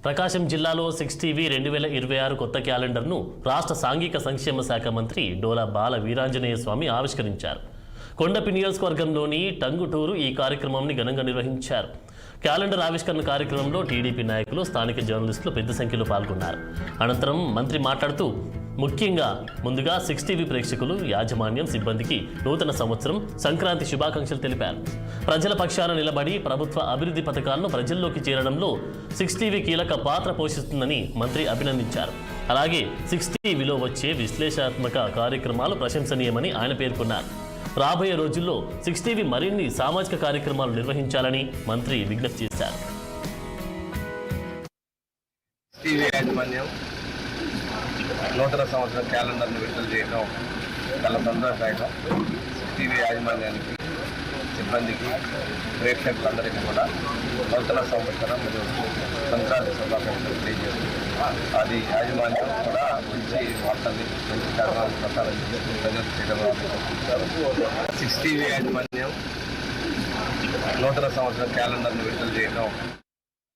ప్రకాశం జిల్లాలో 6TV 2026 కొత్త క్యాలెండర్ను రాష్ట్ర సాంఘిక సంక్షేమ శాఖ మంత్రి డోలా బాల వీరాంజనేయ స్వామి ఆవిష్కరించారు. కొండపి నియోజకవర్గంలోని టంగుటూరు ఈ కార్యక్రమాన్ని ఘనంగా నిర్వహించారు. క్యాలెండర్ ఆవిష్కరణ కార్యక్రమంలో టీడీపీ నాయకులు, స్థానిక జర్నలిస్టులు పెద్ద సంఖ్యలో పాల్గొన్నారు. అనంతరం మంత్రి మాట్లాడుతూ ముఖ్యంగా ముందుగా 6TV ప్రేక్షకులు, యాజమాన్యం, సిబ్బందికి నూతన సంవత్సరం, సంక్రాంతి శుభాకాంక్షలు తెలిపారు. ప్రజల పక్షాన నిలబడి ప్రభుత్వ అభివృద్ధి పథకాలను ప్రజల్లోకి చేరడంలో 6TV కీలక పాత్ర పోషిస్తుందని మంత్రి అభినందించారు. అలాగే 6TVలో వచ్చే విశ్లేషణాత్మక కార్యక్రమాలు ప్రశంసనీయమని ఆయన పేర్కొన్నారు. రాబోయే రోజుల్లో 6TV మరిన్ని సామాజిక కార్యక్రమాలు నిర్వహించాలని మంత్రి విజ్ఞప్తి చేశారు. నూతన సంవత్సరం క్యాలెండర్ను విడుదల చేయడం చాలా సంతోషదాయకం. టీవీ యాజమాన్యానికి, సిబ్బందికి, ప్రేక్షకులందరికీ కూడా నూతన సంవత్సరం మరియు సంక్రాంతి శుభాకాంక్షలు తెలియజేస్తుంది. అది యాజమాన్యం కూడా మంచి వార్తల్ని, మంచి కార్యక్రమాలు ప్రసారం చేసి ప్రజలకు చేయడం. 6TV యాజమాన్యం నూతన సంవత్సరం క్యాలెండర్ను విడుదల చేయడం